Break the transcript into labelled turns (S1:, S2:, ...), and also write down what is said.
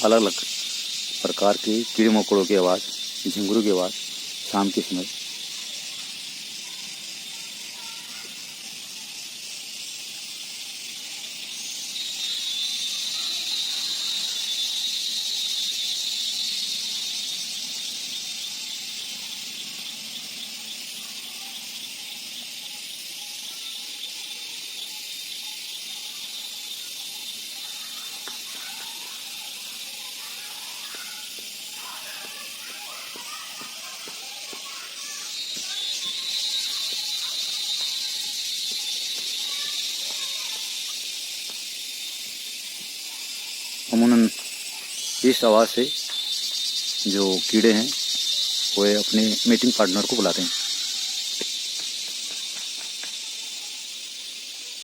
S1: अलग अलग प्रकार के कीड़े मकोड़ों की आवाज़, झिंगुरों की आवाज़ शाम के समय। अमूमन इस आवाज़ से जो कीड़े हैं वो अपने मीटिंग पार्टनर को बुलाते हैं।